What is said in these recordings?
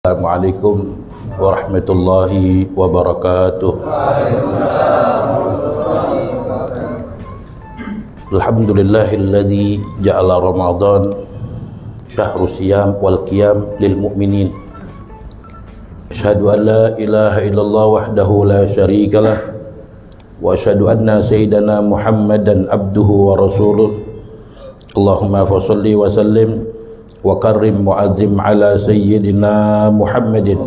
Assalamualaikum warahmatullahi wabarakatuh. Alhamdulillahilladzi ja'ala Ramadan syahrus siyam wal qiyam lil mu'minin. Asyhadu an la ilaha illallah wahdahu la syarikalah wa asyhadu anna sayyidana Muhammadan abduhu wa rasuluh. Allahumma fasholli wa sallim wa karrim mu'azzim ala sayyidina Muhammadin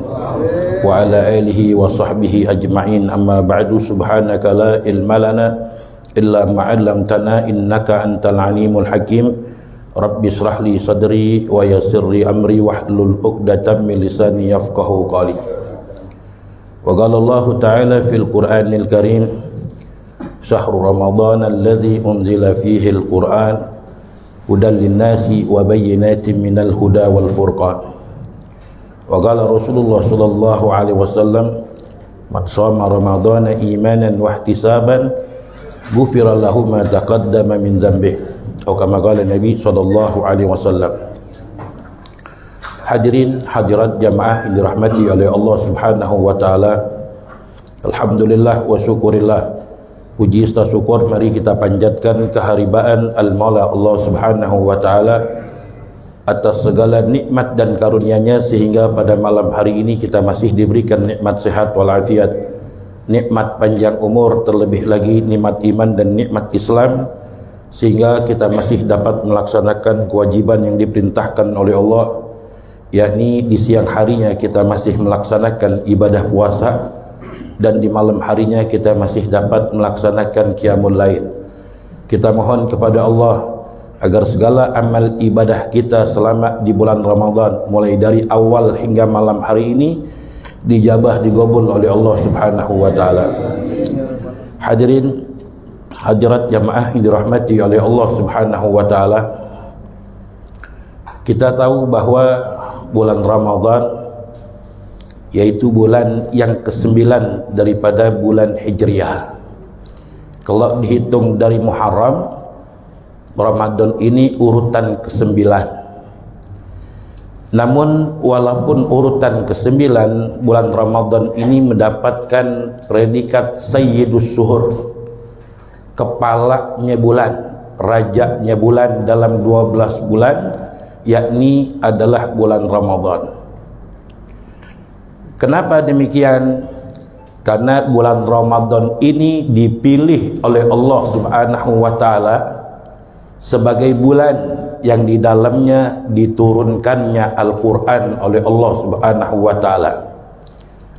wa ala alihi wa sahbihi ajma'in. Amma ba'du, subhanaka la ilma lana illa ma 'allamtana innaka antal alimul hakim. Rabbi shrah li sadri wa yassir li amri wahlul 'uqdatam min lisani yafqahu qawli. Wa qala Allah ta'ala fil Qur'anil Karim, syahrul Ramadan alladzi unzila fihi al-Qur'an hudan linnasi wa bayyinatin minal huda wal furqan. Wa qala Rasulullah sallallahu alaihi wasallam, man shoma ramadhana imanan wa ihtisaban ghufira lahu ma taqaddama min dhanbihi, atau kama qala Nabi sallallahu alaihi wasallam. Hadirin hadirat jamaah yang dirahmati oleh Allah Subhanahu wa taala, alhamdulillah wa syukurillah, puji serta syukur mari kita panjatkan keharibaan Al-Maula Allah Subhanahu wa taala atas segala nikmat dan karunia-Nya sehingga pada malam hari ini kita masih diberikan nikmat sehat walafiat, nikmat panjang umur, terlebih lagi nikmat iman dan nikmat Islam, sehingga kita masih dapat melaksanakan kewajiban yang diperintahkan oleh Allah, yakni di siang harinya kita masih melaksanakan ibadah puasa dan di malam harinya kita masih dapat melaksanakan qiyamul lail. Kita mohon kepada Allah agar segala amal ibadah kita selama di bulan Ramadan, mulai dari awal hingga malam hari ini, dijabah, digabul oleh Allah Subhanahu wa taala. Hadirin hadirat jamaah yang dirahmati oleh Allah Subhanahu wa taala, kita tahu bahwa bulan Ramadan yaitu bulan yang ke-9 daripada bulan Hijriah. Kalau dihitung dari Muharram, Ramadan ini urutan ke-9. Namun walaupun urutan ke-9, bulan Ramadan ini mendapatkan predikat Sayyidus Suhur, kepalanya bulan, rajanya bulan dalam 12 bulan, yakni adalah bulan Ramadan. Kenapa demikian? Karena bulan Ramadan ini dipilih oleh Allah Subhanahu wa taala sebagai bulan yang di dalamnya diturunkannya Al-Qur'an oleh Allah Subhanahu wa taala.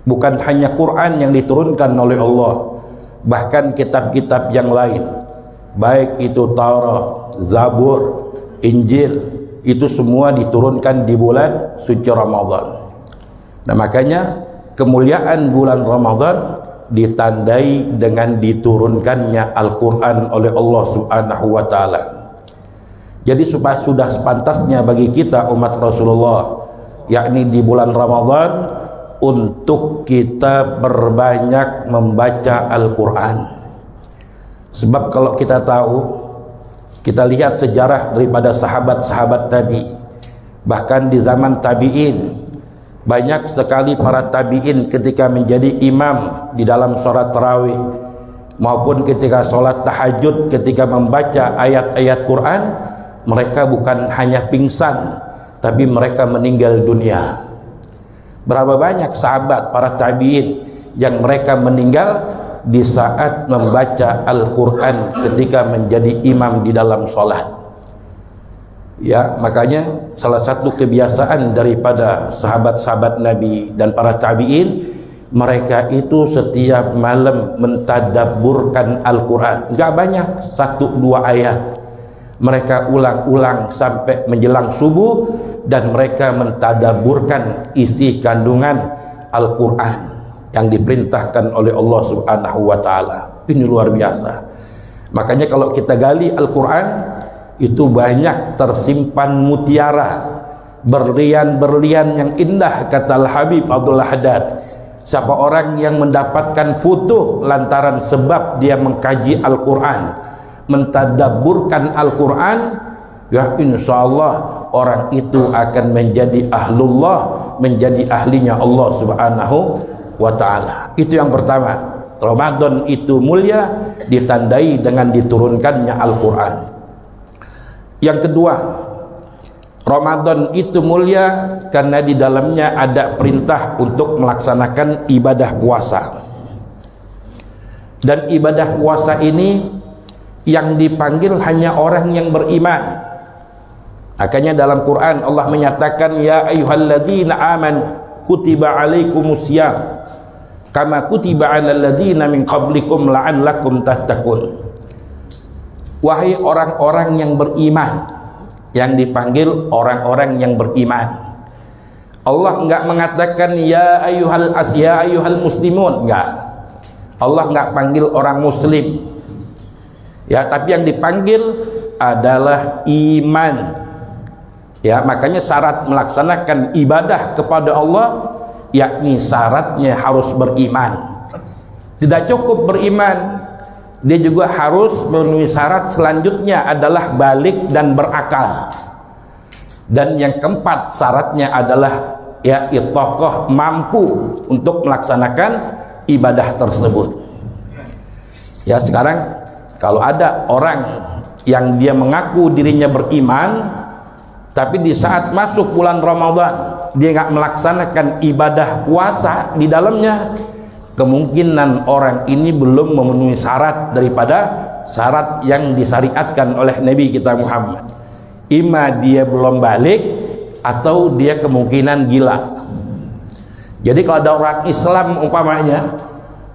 Bukan hanya Quran yang diturunkan oleh Allah, bahkan kitab-kitab yang lain, baik itu Taurat, Zabur, Injil, itu semua diturunkan di bulan suci Ramadan. Nah, makanya kemuliaan bulan Ramadan ditandai dengan diturunkannya Al-Quran oleh Allah Subhanahu wa taala. Jadi sudah sepantasnya bagi kita umat Rasulullah, yakni di bulan Ramadan, untuk kita berbanyak membaca Al-Quran. Sebab kalau kita tahu, kita lihat sejarah daripada sahabat-sahabat Nabi, bahkan di zaman tabi'in, banyak sekali para tabi'in ketika menjadi imam di dalam sholat tarawih maupun ketika sholat tahajud, ketika membaca ayat-ayat Quran, mereka bukan hanya pingsan, tapi mereka meninggal dunia. Berapa banyak sahabat para tabi'in yang mereka meninggal di saat membaca Al-Quran ketika menjadi imam di dalam sholat. Ya, makanya salah satu kebiasaan daripada sahabat-sahabat Nabi dan para tabi'in, mereka itu setiap malam mentadabburkan Al-Quran. Enggak banyak, 1-2 ayat. Mereka ulang-ulang sampai menjelang subuh dan mereka mentadabburkan isi kandungan Al-Quran. yang diperintahkan oleh Allah Subhanahu wa taala. Ini luar biasa. Makanya kalau kita gali Al-Qur'an, itu banyak tersimpan mutiara, berlian-berlian yang indah, kata Al-Habib Abdullah Haddad. Siapa orang yang mendapatkan futuh lantaran sebab dia mengkaji Al-Qur'an, mentadabburkan Al-Qur'an, ya insyaallah orang itu akan menjadi ahlullah, menjadi ahlinya Allah Subhanahu wa ta'ala. Itu yang pertama. Ramadan itu mulia ditandai dengan diturunkannya Al-Quran. Yang kedua, Ramadan itu mulia karena di dalamnya ada perintah untuk melaksanakan ibadah puasa. Dan ibadah puasa ini yang dipanggil hanya orang yang beriman. Makanya dalam Quran Allah menyatakan, ya ayyuhalladzina amanu kutiba alaikumusiyam kama kutiba alal ladzina min qablikum la'allakum tattaqun. Wahai orang-orang yang beriman, yang dipanggil orang-orang yang beriman. Allah enggak mengatakan ya ayyuhal muslimun, enggak. Allah enggak panggil orang muslim. Ya, tapi yang dipanggil adalah iman. Ya, makanya syarat melaksanakan ibadah kepada Allah, yakni syaratnya harus beriman. Tidak cukup beriman, dia juga harus memenuhi syarat selanjutnya adalah balik dan berakal. Dan yang keempat syaratnya adalah ya itokoh, mampu untuk melaksanakan ibadah tersebut. Ya, sekarang kalau ada orang yang dia mengaku dirinya beriman, tapi di saat masuk bulan Ramadan dia nggak melaksanakan ibadah puasa di dalamnya, kemungkinan orang ini belum memenuhi syarat daripada syarat yang disyariatkan oleh Nabi kita Muhammad. Ima dia belum balik atau dia kemungkinan gila. Jadi kalau ada orang Islam umpamanya,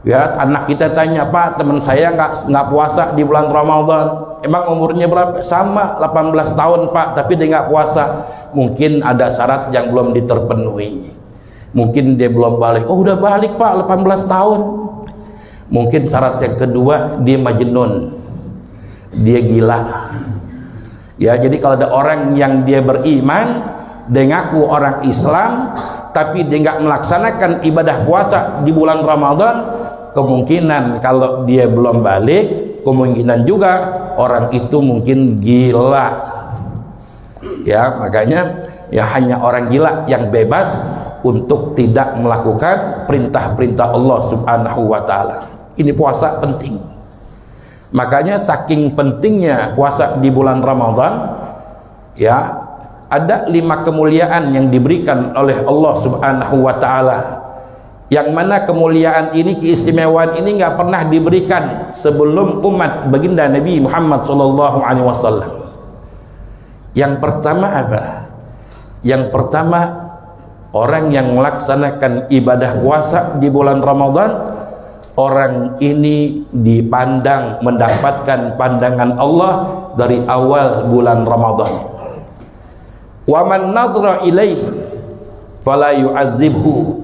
ya anak kita tanya, Pak, teman saya nggak puasa di bulan Ramadan. Emang umurnya berapa? Sama 18 tahun Pak, tapi dia nggak puasa. Mungkin ada syarat yang belum diterpenuhi. Mungkin dia belum balik. Oh udah balik Pak, 18 tahun. Mungkin syarat yang kedua, dia majnun, dia gila. Ya, jadi kalau ada orang yang dia beriman, dia ngaku orang Islam, tapi dia nggak melaksanakan ibadah puasa di bulan Ramadan, kemungkinan kalau dia belum balik, kemungkinan juga orang itu mungkin gila. Ya, makanya ya hanya orang gila yang bebas untuk tidak melakukan perintah-perintah Allah Subhanahu wa taala. Ini puasa penting. Makanya saking pentingnya puasa di bulan Ramadan, ya ada 5 kemuliaan yang diberikan oleh Allah Subhanahu wa taala. Yang mana kemuliaan ini, keistimewaan ini nggak pernah diberikan sebelum umat baginda Nabi Muhammad SAW. Yang pertama apa? Yang pertama, orang yang melaksanakan ibadah puasa di bulan Ramadan, orang ini dipandang, mendapatkan pandangan Allah dari awal bulan Ramadan. Wa man nadhara ilaihi fala yu'adzibhu.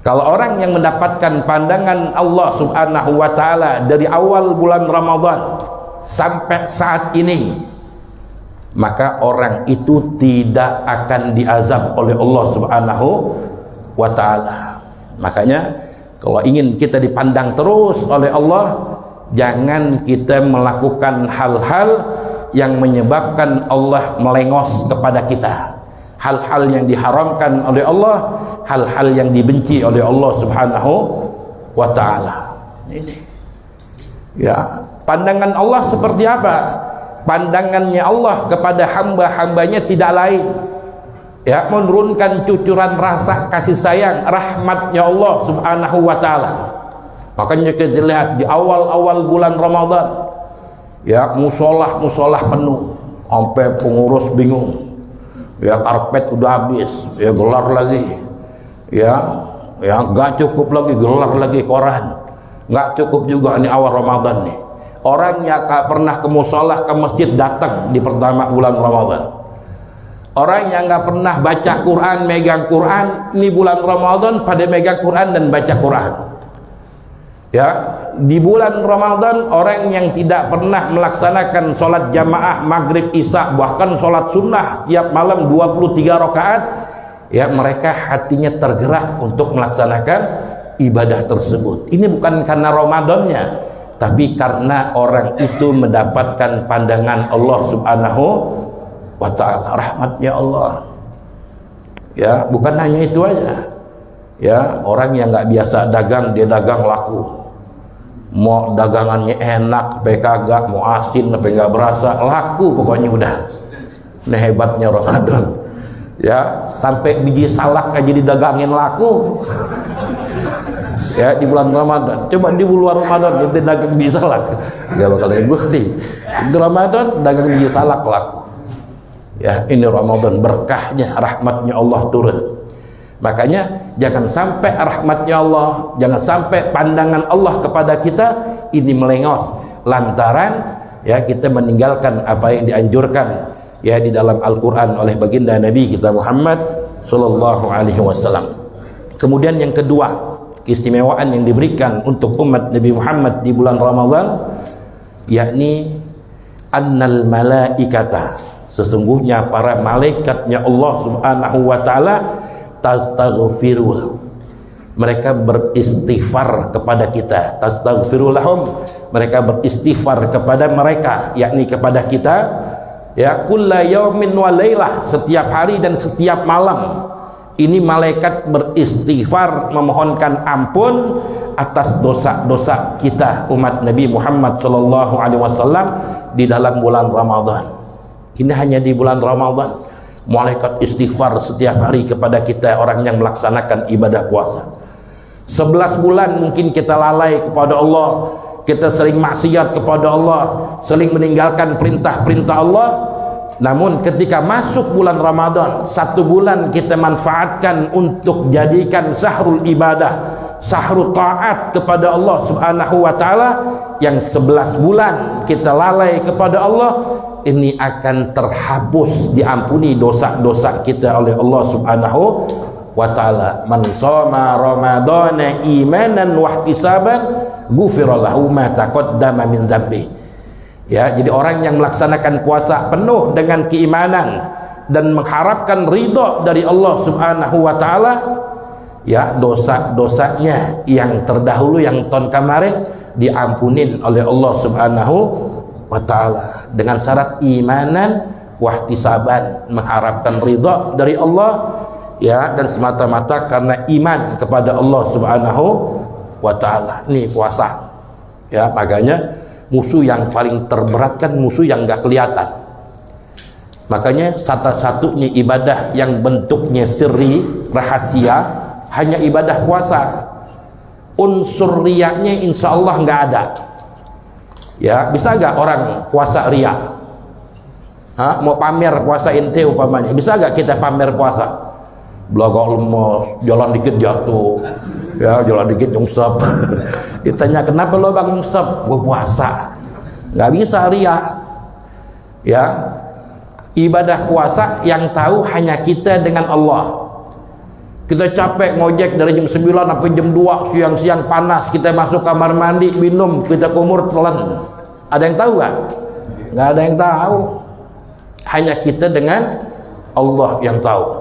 Kalau orang yang mendapatkan pandangan Allah Subhanahu wa taala dari awal bulan Ramadan sampai saat ini, maka orang itu tidak akan diazab oleh Allah Subhanahu wa taala. Makanya kalau ingin kita dipandang terus oleh Allah, jangan kita melakukan hal-hal yang menyebabkan Allah melengos kepada kita. Hal-hal yang diharamkan oleh Allah, hal-hal yang dibenci oleh Allah Subhanahu wa taala. Ini. Ya, pandangan Allah seperti apa? Pandangannya Allah kepada hamba-hambanya tidak lain, ya, menurunkan cucuran rasa kasih sayang, rahmatnya Allah Subhanahu wa taala. Makanya kita lihat di awal-awal bulan Ramadan, ya musolah penuh, sampai pengurus bingung. Ya karpet udah habis, ya gelar lagi. Ya nggak cukup lagi, gelar lagi koran. Nggak cukup juga ini awal Ramadan nih. Orang yang gak pernah ke musolah, ke masjid, datang di pertama bulan Ramadan. Orang yang nggak pernah baca Quran, megang Quran, ini bulan Ramadan pada megang Quran dan baca Quran. Ya, di bulan Ramadan orang yang tidak pernah melaksanakan sholat jamaah maghrib isya, bahkan sholat sunnah tiap malam 23 rakaat, ya mereka hatinya tergerak untuk melaksanakan ibadah tersebut. Ini bukan karena Ramadannya, tapi karena orang itu mendapatkan pandangan Allah Subhanahu wa ta'ala, rahmatnya Allah. Ya, bukan hanya itu aja. Ya, orang yang nggak biasa dagang, dia dagang laku. Mau dagangannya enak, sampai kagak, mau asin, sampai nggak berasa, laku pokoknya udah. Ini hebatnya Ramadan. Ya, sampai biji salak aja didagangin laku. Ya, di bulan Ramadan. Coba di bulan Ramadan kita dagang biji salak, nggak bakal ada yang beli. Di Ramadan dagang biji salak laku. Ya, ini Ramadan, berkahnya, rahmatnya Allah turun. Makanya jangan sampai rahmatnya Allah, jangan sampai pandangan Allah kepada kita ini melengos lantaran ya kita meninggalkan apa yang dianjurkan ya di dalam Al-Qur'an oleh baginda Nabi kita Muhammad sallallahu alaihi wasallam. Kemudian yang kedua, keistimewaan yang diberikan untuk umat Nabi Muhammad di bulan Ramadan, yakni annal malaikata, sesungguhnya para malaikatnya Allah Subhanahu wa taala tastaghfiru, mereka beristighfar kepada kita. Tastaghfiru lahum, mereka beristighfar kepada mereka, yakni kepada kita, ya kulla yaumin wa lailah, setiap hari dan setiap malam. Ini malaikat beristighfar, memohonkan ampun atas dosa-dosa kita umat Nabi Muhammad sallallahu alaihi wasallam di dalam bulan Ramadan. Ini hanya di bulan Ramadan. Malaikat istighfar setiap hari kepada kita orang yang melaksanakan ibadah puasa. 11 bulan mungkin kita lalai kepada Allah, kita sering maksiat kepada Allah, sering meninggalkan perintah-perintah Allah. Namun ketika masuk bulan Ramadan, 1 bulan kita manfaatkan untuk jadikan sahrul ibadah, sahrul taat kepada Allah Subhanahu wa taala. Yang 11 bulan kita lalai kepada Allah, ini akan terhapus, diampuni dosa-dosa kita oleh Allah Subhanahu wa taala. Man shoma ramadhana imanan wa ihtisaban ghufira lahu ma taqaddama min dzambi. Ya, jadi orang yang melaksanakan puasa penuh dengan keimanan dan mengharapkan ridha dari Allah Subhanahu wa taala, ya dosa-dosanya yang terdahulu yang tahun kemarin diampunin oleh Allah Subhanahu wa ta'ala dengan syarat imanan wahtisaban, mengharapkan ridha dari Allah ya, dan semata-mata karena iman kepada Allah Subhanahu wa ta'ala. Ini puasa ya, makanya musuh yang paling terberat kan musuh yang gak kelihatan. Makanya satu-satunya ibadah yang bentuknya sirri, rahasia, hanya ibadah puasa. Unsur riyanya insya Allah nggak ada. Ya, bisa nggak orang puasa riya? Mau pamer puasa ente umpamanya, bisa nggak kita pamer puasa? Belagak lemes, jalan dikit jatuh, ya jalan dikit nyungsep. Ditanya kenapa lo bang nyungsep? Gua puasa. Nggak bisa riya. Ya, ibadah puasa yang tahu hanya kita dengan Allah. Kita capek ngojek dari jam 9 sampai jam 2, siang-siang panas, kita masuk kamar mandi, minum, kita kumur telan. Ada yang tahu gak? Gak ada yang tahu. Hanya kita dengan Allah yang tahu.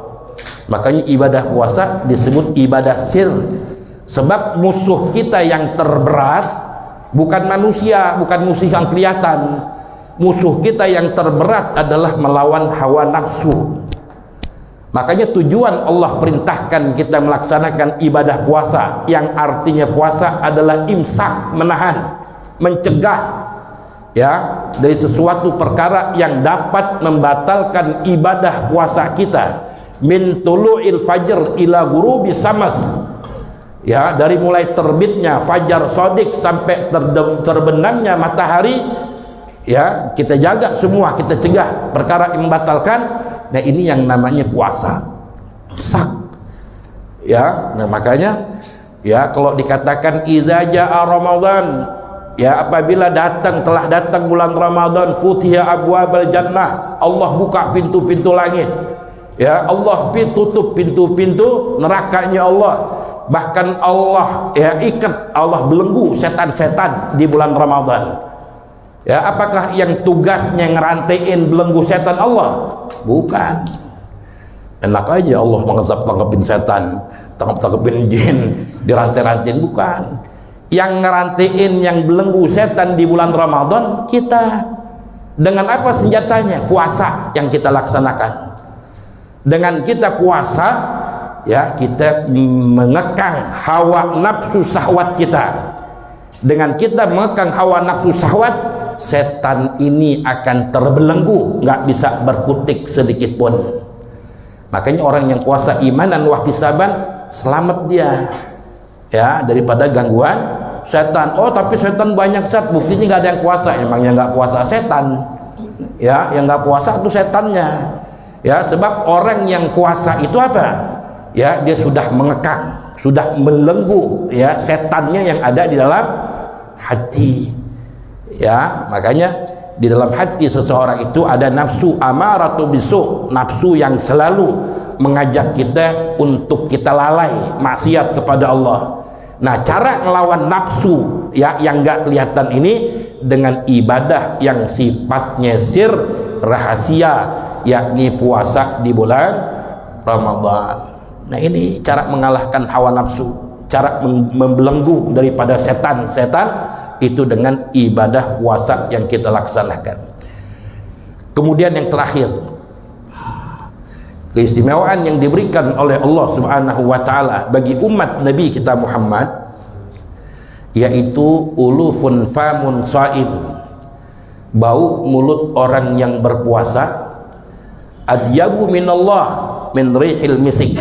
Makanya ibadah puasa disebut ibadah sir. Sebab musuh kita yang terberat bukan manusia, bukan musuh yang kelihatan. Musuh kita yang terberat adalah melawan hawa nafsu. Makanya tujuan Allah perintahkan kita melaksanakan ibadah puasa, yang artinya puasa adalah imsak, menahan, mencegah ya dari sesuatu perkara yang dapat membatalkan ibadah puasa kita. Min tulu'il fajr ila ghurubi samas, ya dari mulai terbitnya fajar shadiq sampai terbenamnya matahari, ya kita jaga semua, kita cegah perkara yang membatalkan. Nah ini yang namanya puasa sak ya. Nah makanya ya kalau dikatakan idza jaa Ramadan, ya apabila telah datang bulan Ramadan, futiha abwabal jannah, Allah buka pintu-pintu langit. Ya, Allah tutup pintu-pintu nerakanya Allah. Bahkan Allah ya ikat, Allah belenggu setan-setan di bulan Ramadan. Ya, apakah yang tugasnya ngerantain belenggu setan Allah? Bukan. Enak aja Allah mengazab-ngazabin setan, tangkap-tangkapin jin, dirantai-rantain, bukan. Yang ngerantain, yang belenggu setan di bulan Ramadan kita. Dengan apa senjatanya? Puasa yang kita laksanakan. Dengan kita puasa, ya, kita mengekang hawa nafsu syahwat kita. Dengan kita mengekang hawa nafsu syahwat, setan ini akan terbelenggu, nggak bisa berkutik sedikit pun. Makanya orang yang puasa imanan wahtisaban, selamat dia, ya, daripada gangguan setan. Oh, tapi setan banyak, Sat, buktinya nggak ada yang puasa. Emangnya nggak puasa setan, ya, yang nggak puasa itu setannya. Ya, sebab orang yang puasa itu apa? Ya, dia sudah mengekang, sudah melenggu, ya, setannya yang ada di dalam hati. Ya, makanya di dalam hati seseorang itu ada nafsu amaratu bisu, nafsu yang selalu mengajak kita untuk kita lalai maksiat kepada Allah. Nah, cara melawan nafsu, ya, yang enggak kelihatan ini dengan ibadah yang sifatnya sir, rahasia, yakni puasa di bulan Ramadan. Nah, ini cara mengalahkan hawa nafsu, cara membelenggu daripada setan-setan itu dengan ibadah puasa yang kita laksanakan. Kemudian yang terakhir, keistimewaan yang diberikan oleh Allah Subhanahu wa taala bagi umat Nabi kita Muhammad, yaitu ulufun famun shaim, bau mulut orang yang berpuasa, adyabu minallah min rihil misik,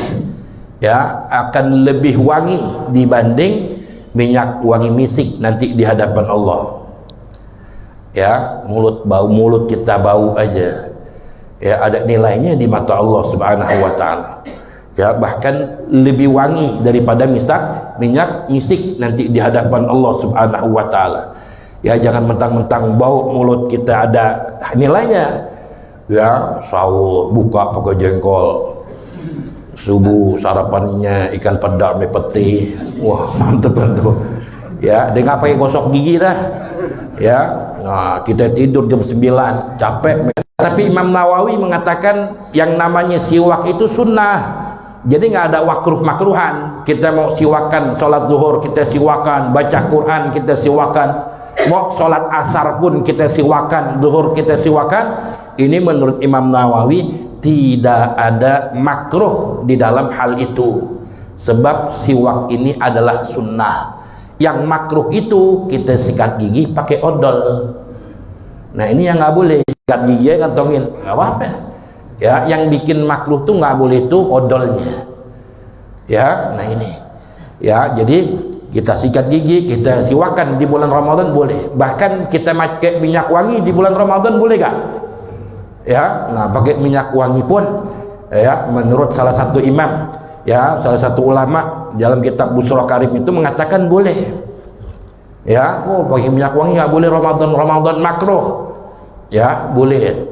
ya, akan lebih wangi dibanding minyak wangi misik nanti di hadapan Allah. Ya, bau mulut kita bau aja, ya, ada nilainya di mata Allah Subhanahu wa taala. Ya, bahkan lebih wangi daripada minyak misik nanti di hadapan Allah Subhanahu wa taala. Ya, jangan mentang-mentang bau mulut kita ada nilainya. Ya, sahur buka pakai jengkol, subuh sarapannya ikan peda mie peti, wah mantep tuh. Ya, dia nggak pakai gosok gigi dah. Ya, nah, kita tidur jam 9 capek. Tapi Imam Nawawi mengatakan yang namanya siwak itu sunnah, jadi nggak ada makruh-makruhan. Kita mau siwakan sholat zuhur kita siwakan, baca Quran kita siwakan, mau sholat asar pun kita siwakan, zuhur kita siwakan. Ini menurut Imam Nawawi tidak ada makruh di dalam hal itu, sebab siwak ini adalah sunnah. Yang makruh itu kita sikat gigi pakai odol. Nah, ini yang nggak boleh, sikat gigi kantongin, nggak apa-apa. Ya, yang bikin makruh tuh nggak boleh itu odolnya. Ya, nah ini. Ya, jadi kita sikat gigi, kita siwakan di bulan Ramadan boleh. Bahkan kita pakai minyak wangi di bulan Ramadan boleh gak? Ya, nah pakai minyak wangi pun, ya, menurut salah satu imam, ya, salah satu ulama dalam kitab Busra Karim itu mengatakan boleh. Ya, oh pakai minyak wangi nggak boleh Ramadan makruh. Ya, boleh,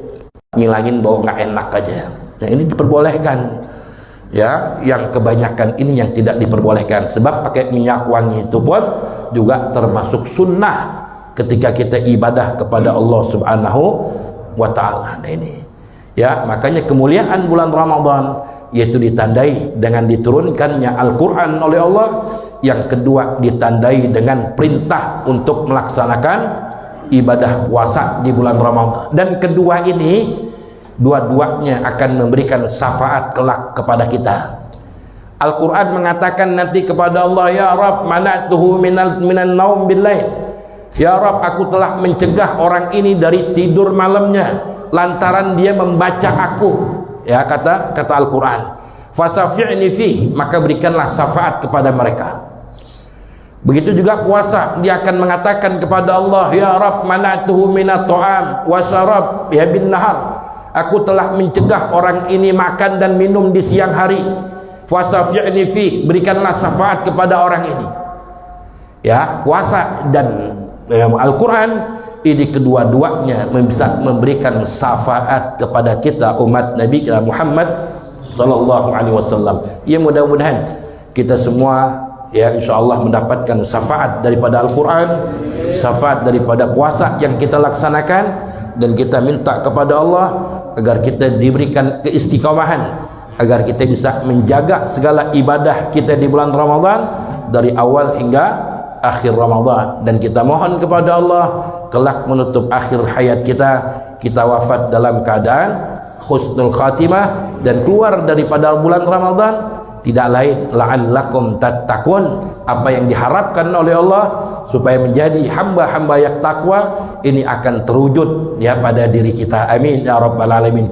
ngilangin bau nggak enak aja. Nah, ini diperbolehkan. Ya, yang kebanyakan ini yang tidak diperbolehkan, sebab pakai minyak wangi itu pun juga termasuk sunnah ketika kita ibadah kepada Allah Subhanahu wa ta'ala. Nah, ini, ya, makanya kemuliaan bulan Ramadan yaitu ditandai dengan diturunkannya Al-Quran oleh Allah. Yang kedua, ditandai dengan perintah untuk melaksanakan ibadah puasa di bulan Ramadan. Dan kedua ini, dua-duanya akan memberikan syafaat kelak kepada kita. Al-Quran mengatakan nanti kepada Allah, ya Rabb mana'tuhu minan naum billail. Ya Rabb, aku telah mencegah orang ini dari tidur malamnya lantaran dia membaca aku. Ya, kata Al-Quran, fasafi'ni fih, maka berikanlah syafaat kepada mereka. Begitu juga puasa, dia akan mengatakan kepada Allah, ya Rabb mana'tuhu minat ta'am wa syarab ya bin nahar. Aku telah mencegah orang ini makan dan minum di siang hari. Fasafi'ni fih, berikanlah syafaat kepada orang ini. Ya, puasa dan Al-Quran ini kedua-duanya bisa memberikan syafaat kepada kita umat Nabi kita Muhammad sallallahu alaihi wasallam. Ya, mudah-mudahan kita semua ya insyaallah mendapatkan syafaat daripada Al-Quran, syafaat daripada puasa yang kita laksanakan, dan kita minta kepada Allah agar kita diberikan keistiqomahan, agar kita bisa menjaga segala ibadah kita di bulan Ramadan dari awal hingga akhir Ramadan. Dan kita mohon kepada Allah kelak menutup akhir hayat kita wafat dalam keadaan husnul khatimah dan keluar daripada bulan Ramadan tidak lain la'allakum tattaqun, apa yang diharapkan oleh Allah supaya menjadi hamba-hamba yang takwa ini akan terwujud ya pada diri kita. Amin ya rabbal alamin.